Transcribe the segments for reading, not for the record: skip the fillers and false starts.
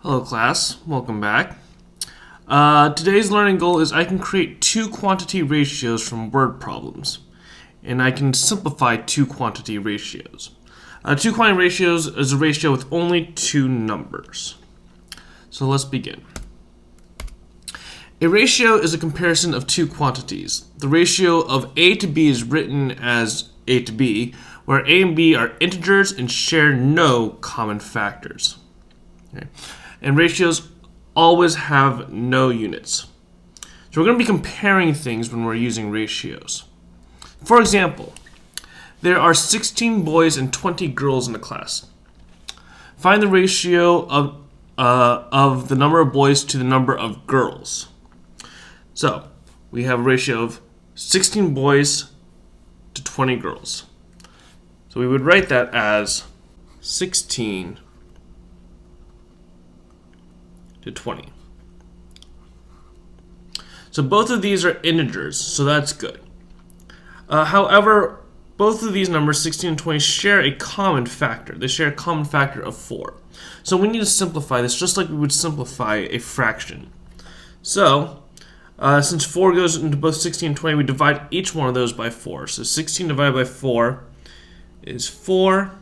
Hello class, welcome back. Today's learning goal is I can create two quantity ratios from word problems. And I can simplify two quantity ratios. Two quantity ratios is a ratio with only two numbers. So let's begin. A ratio is a comparison of two quantities. The ratio of A to B is written as A to B, where A and B are integers and share no common factors. Okay. And ratios always have no units. So we're going to be comparing things when we're using ratios. For example, there are 16 boys and 20 girls in the class. Find the ratio of the number of boys to the number of girls. So we have a ratio of 16 boys to 20 girls. So we would write that as 16 to 20. So both of these are integers, so that's good. However, both of these numbers, 16 and 20, share a common factor. They share a common factor of 4. So we need to simplify this just like we would simplify a fraction. So, since 4 goes into both 16 and 20, we divide each one of those by 4. So 16 divided by 4 is 4,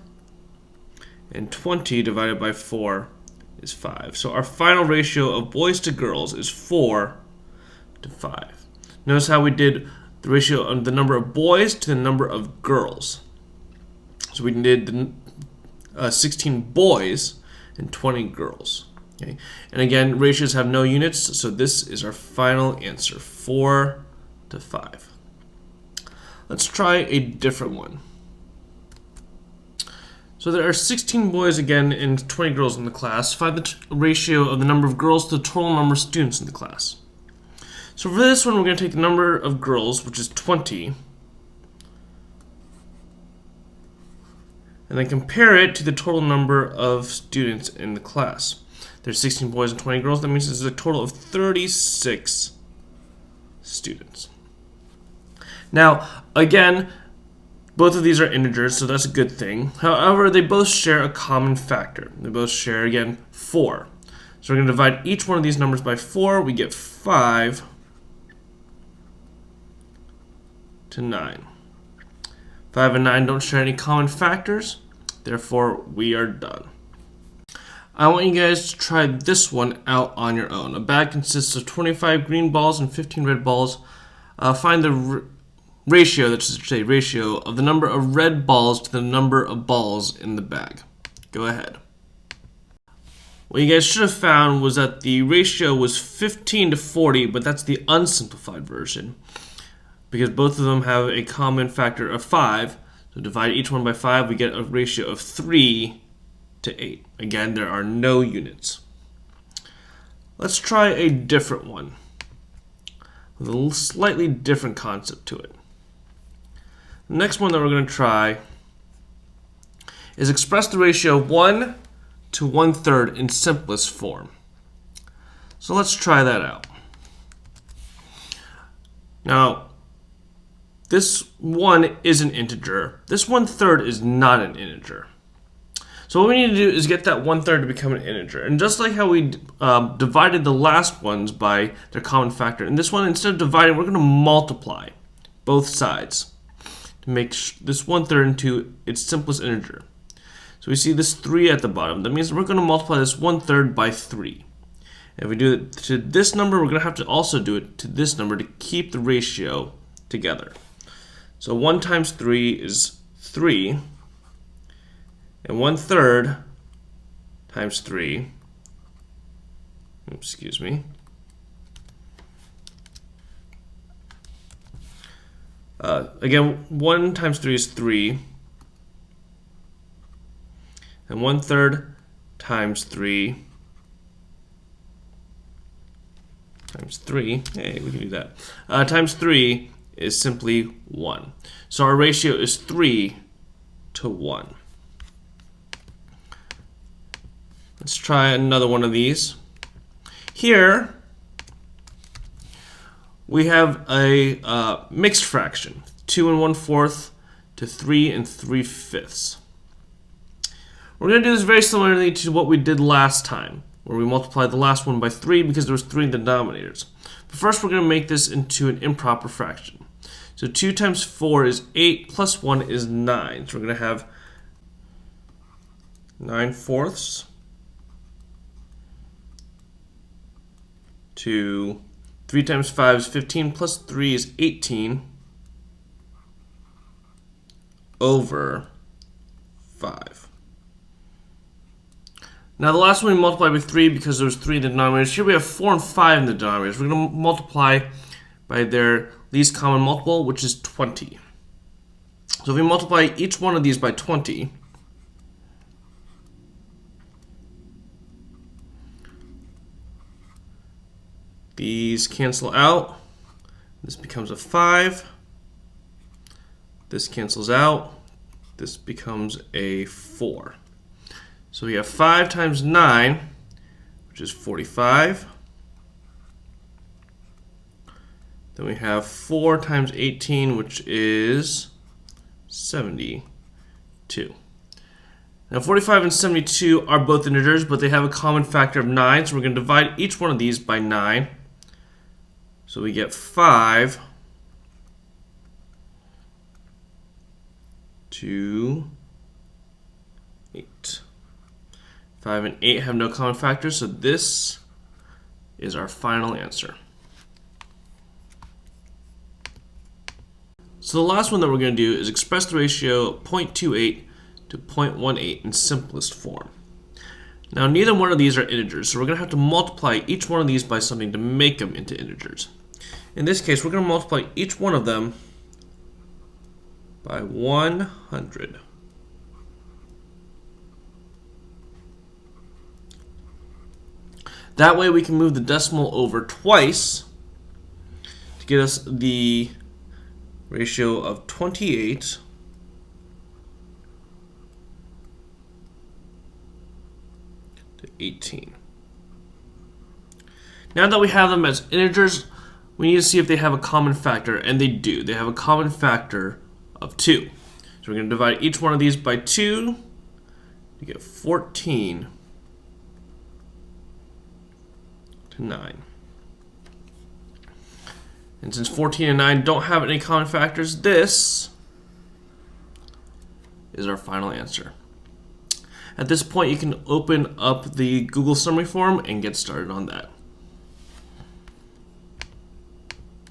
and 20 divided by 4 is 5. So our final ratio of boys to girls is 4 to 5. Notice how we did the ratio of the number of boys to the number of girls. So we did 16 boys and 20 girls. Okay? And again, ratios have no units, so this is our final answer, 4 to 5. Let's try a different one. So there are 16 boys again and 20 girls in the class. Find the ratio of the number of girls to the total number of students in the class. So for this one, we're going to take the number of girls, which is 20, and then compare it to the total number of students in the class. There's 16 boys and 20 girls. That means there's a total of 36 students. Now, again, both of these are integers, so that's a good thing. However, they both share a common factor. They both share, again, 4. So we're going to divide each one of these numbers by 4. We get 5 to 9. 5 and 9 don't share any common factors. Therefore, we are done. I want you guys to try this one out on your own. A bag consists of 25 green balls and 15 red balls. Find the ratio, that's to say ratio, of the number of red balls to the number of balls in the bag. Go ahead. What you guys should have found was that the ratio was 15 to 40, but that's the unsimplified version, because both of them have a common factor of 5. So divide each one by 5, we get a ratio of 3 to 8. Again, there are no units. Let's try a different one with a slightly different concept to it. The next one that we're going to try is express the ratio 1 to 1/3 in simplest form. So let's try that out. Now, this 1 is an integer. This 1/3 is not an integer. So what we need to do is get that 1/3 to become an integer. And just like how we divided the last ones by their common factor, in this one, instead of dividing, we're going to multiply both sides to make this 1/3 into its simplest integer. So we see this 3 at the bottom. That means we're going to multiply this 1/3 by 3. And if we do it to this number, we're going to have to also do it to this number to keep the ratio together. So 1 times 3 is 3. And 1/3 times 3, excuse me, again, 1 times 3 is 3, and 1/3 times 3 times 3, hey, we can do that, times 3 is simply 1. So our ratio is 3 to 1. Let's try another one of these. Here, we have a mixed fraction, 2 1/4 to 3 3/5. We're going to do this very similarly to what we did last time. where we multiply the last one by 3 because there was 3 in the denominators. But first we're going to make this into an improper fraction. So 2 times 4 is 8 plus 1 is 9. So we're going to have 9/4 to 3 times 5 is 15 plus 3 is 18 over 5. Now the last one we multiply by 3 because there was 3 in the denominators. Here we have 4 and 5 in the denominators. We're going to multiply by their least common multiple, which is 20. So if we multiply each one of these by 20, these cancel out. This becomes a 5. This cancels out. This becomes a 4. So we have 5 times 9, which is 45. Then we have 4 times 18, which is 72. Now 45 and 72 are both integers, but they have a common factor of 9. So we're going to divide each one of these by 9. So we get 5 to 8. 5 and 8 have no common factors, so this is our final answer. So the last one that we're going to do is express the ratio 0.28 to 0.18 in simplest form. Now neither one of these are integers, so we're going to have to multiply each one of these by something to make them into integers. In this case, we're going to multiply each one of them by 100. That way we can move the decimal over twice to get us the ratio of 28 to 18. Now that we have them as integers, we need to see if they have a common factor, and they do. They have a common factor of 2. So we're going to divide each one of these by 2 to get 14 to 9. And since 14 and 9 don't have any common factors, this is our final answer. At this point, you can open up the Google summary form and get started on that.